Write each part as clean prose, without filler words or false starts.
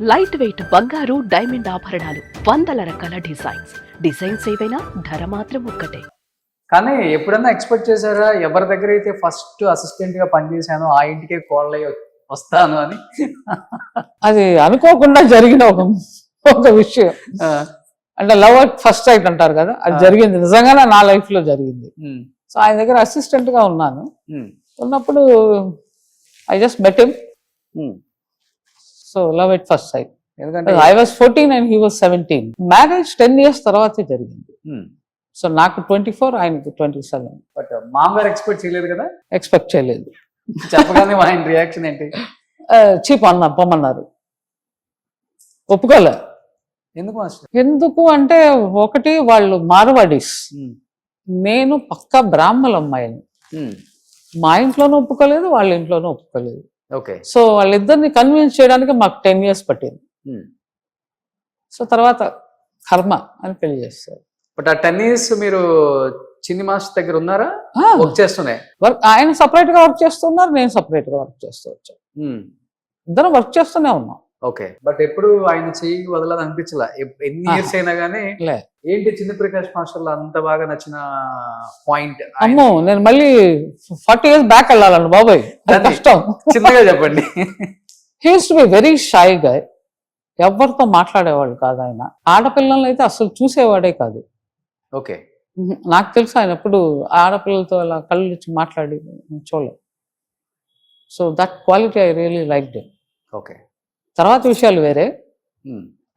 Light weight బంగారు diamond ఆభరణాలు, వందల రకాల డిజైన్స్ ఏవైనా ధర మాత్రం ఒక్కటే. కానీ ఎప్పుడన్నా ఎక్స్పెక్ట్ చేశారా ఎవరి దగ్గర అయితే ఫస్ట్ అసిస్టెంట్ గా పనిచేశానో ఆ ఇంటికే కోళ్ళై వస్తాను అని? అది అనుకోకుండా జరిగిన ఒక విషయం. అంటే లవ్ అట్ ఫస్ట్ సైట్ అంటారు కదా, అది జరిగింది, నిజంగానే నా లైఫ్ లో జరిగింది. సో ఆయన దగ్గర అసిస్టెంట్ గా ఉన్నాను. ఉన్నప్పుడు I just met him. So love at first sight. ఎందుకంటే I was 14 and he was 17. Marriage 10 years తర్వాతే జరిగింది. సో నాకు 24, ఆయనకి 27. బట్ మామగారు ఎక్స్పెక్ట్ చేయలేదు కదా? ఎక్స్పెక్ట్ చేయలేదు. చెప్పగానే ఆయన రియాక్షన్ ఏంటి? చీప్ పొమ్మన్నారు, ఒప్పుకోలే. ఎందుకు అంటే, ఒకటి వాళ్ళు మార్వాడీస్, నేను పక్కా బ్రాహ్మణ అమ్మాయిని. మా ఇంట్లోనూ ఒప్పుకోలేదు, వాళ్ళ ఇంట్లోనూ ఒప్పుకోలేదు. ఓకే. సో వాళ్ళిద్దరిని కన్విన్స్ చేయడానికి మాకు 10 years పట్టింది. సో తర్వాత కర్మ అని పెళ్లి చేస్తారు. బట్ ఆ 10 years మీరు చిన్ని మాస్టర్ దగ్గర ఉన్నారా? వర్క్ చేస్తున్నాయి. ఆయన సపరేట్ గా వర్క్ చేస్తున్నారు, నేను సపరేట్ గా వర్క్ చేస్తూ వచ్చాను. ఇద్దరం వర్క్ చేస్తూనే ఉన్నాం. ఓకే. బట్ ఎప్పుడు ఆయన చెయ్యి వదలదు అనిపించలా ఎన్ని ఇయర్స్ అయినా గానీ? ఏంటి చిన్న ప్రకాష్ మాస్టర్ లో అంత బాగా నచ్చిన పాయింట్? అమ్మో, నేను మళ్ళీ 40 years బ్యాక్ వెళ్ళాలండి బాబాయ్, కష్టం. చిన్నగా చెప్పండి. He used to be very shy guy. ఎవరితో మాట్లాడేవాళ్ళు కాదు ఆయన. ఆడపిల్లల్ని అయితే అసలు చూసేవాడే కాదు. ఓకే. నాకు తెలుసు ఆయన ఎప్పుడు ఆడపిల్లలతో అలా కళ్ళు ఇచ్చి మాట్లాడి చూడలేదు. So that quality I really liked him. Okay. తర్వాత విషయాలు వేరే.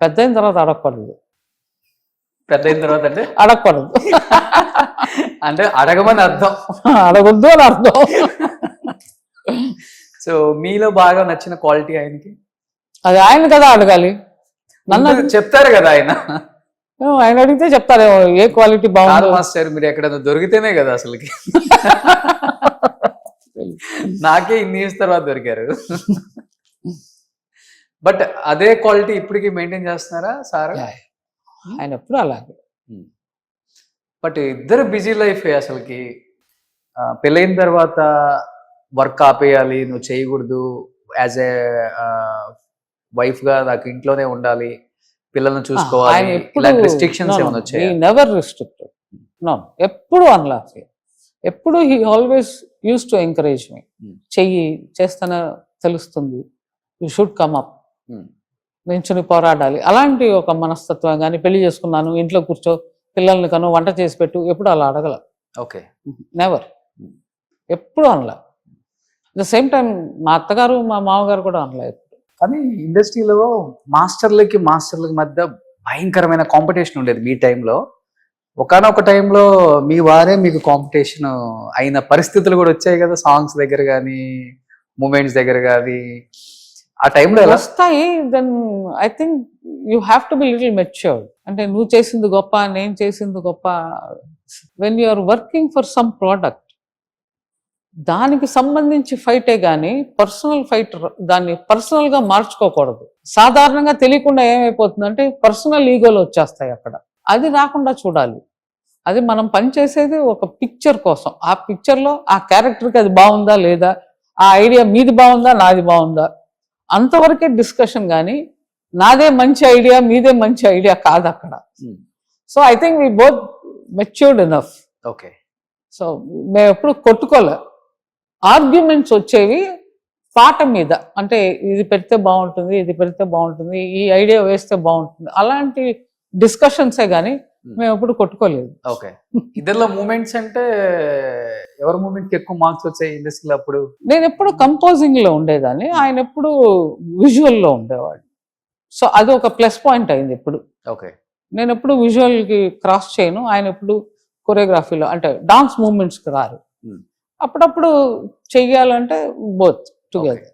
పెద్ద అయిన తర్వాత అడగకూడదు. పెద్ద అయిన తర్వాత అంటే అడగకూడదు అంటే అడగమని అర్థం, అడగొద్దు అని అర్థం. సో మీలో బాగా నచ్చిన క్వాలిటీ ఆయనకి? అది ఆయన కదా అడగాలి, నన్ను చెప్తారు కదా ఆయన. ఆయన అడిగితే చెప్తారేమో ఏ క్వాలిటీ బాగుంది. మాస్టర్ మీరు ఎక్కడైనా దొరికితేనే కదా అసలుకి. నాకే ఇన్ని ఇయర్స్ తర్వాత దొరికారు. బట్ అదే క్వాలిటీ ఇప్పటికి మెయింటైన్ చేస్తున్నారా సార్? ఆయన ఎప్పుడు అలాగే. బట్ ఇద్దరు బిజీ లైఫ్ అసలుకి. పెళ్ళైన తర్వాత వర్క్ ఆపేయాలి, నువ్వు చేయకూడదు, యాజ్ ఏ వైఫ్ గా నాకు ఇంట్లోనే ఉండాలి, పిల్లల్ని చూసుకోవాలి, ఇలాంటి రిస్ట్రిక్షన్స్ ఏమైనా వచ్చాయి? Never restricted, no. ఎప్పుడు అనలా. ఎప్పుడు he always use to encourage me. చెయ్యి, చేస్తేనే తెలుస్తుంది, యూ షుడ్ కమ్ అప్, నించుని పోరాడాలి, అలాంటి ఒక మనస్తత్వం. కానీ పెళ్లి చేసుకున్నాను, ఇంట్లో కూర్చో, పిల్లల్ని కను, వంట చేసి పెట్టు, ఎప్పుడు అలా అడగల. ఓకే. నెవర్, ఎప్పుడు అనలా. ద సేమ్ టైం మా అత్తగారు మా మామగారు కూడా అనలేదు. కానీ ఇండస్ట్రీలో మాస్టర్లకి మధ్య భయంకరమైన కాంపిటీషన్ ఉండేది మీ టైంలో. ఒకనొక టైంలో మీ వారే మీకు కాంపిటీషన్ అయిన పరిస్థితులు కూడా వచ్చాయి కదా, సాంగ్స్ దగ్గర కానీ మూమెంట్స్ దగ్గర కానీ. ఆ టైంలో వస్తాయి. Then I think you have to be little matured. అంటే నువ్వు చేసింది గొప్ప, నేను చేసింది గొప్ప. When you are working for some product, దానికి సంబంధించి ఫైటే కానీ పర్సనల్ ఫైట్ దాన్ని పర్సనల్ గా మార్చుకోకూడదు. సాధారణంగా తెలియకుండా ఏమైపోతుందంటే పర్సనల్ ఈగోలు వచ్చేస్తాయి అక్కడ. అది రాకుండా చూడాలి. అది మనం పనిచేసేది ఒక పిక్చర్ కోసం. ఆ పిక్చర్ లో ఆ క్యారెక్టర్కి అది బాగుందా లేదా, ఆ ఐడియా మీది బాగుందా నాది బాగుందా, అంతవరకే డిస్కషన్. కానీ నాదే మంచి ఐడియా మీదే మంచి ఐడియా కాదు అక్కడ. So I think we both matured enough. Okay. So మేము ఎప్పుడు కొట్టుకోలే. ఆర్గ్యుమెంట్స్ వచ్చేవి పాట మీద, అంటే ఇది పెడితే బాగుంటుంది, ఇది పెడితే బాగుంటుంది, ఈ ఐడియా వేస్తే బాగుంటుంది, అలాంటి డిస్కషన్సే కానీ మేము ఎప్పుడు కొట్టుకోలేదు. ఓకే. ఇద్దరిలో మూమెంట్స్ అంటే ఎవరి మూమెంట్ కి ఎక్కువ మార్క్స్ వచ్చాయి ఇండస్ట్రీలో అప్పుడు? నేను ఎప్పుడు కంపోజింగ్ లో ఉండేదాన్ని, ఆయన ఎప్పుడు విజువల్ లో ఉండేవాడు. సో అది ఒక ప్లస్ పాయింట్ అయింది ఎప్పుడు. ఓకే. నేను ఎప్పుడు విజువల్ కి క్రాస్ చేయను, ఆయన ఎప్పుడు కొరియోగ్రఫీలో, అంటే డాన్స్ మూమెంట్స్ కి రారు. అప్పుడప్పుడు చెయ్యాలంటే బోత్ టుగెదర్.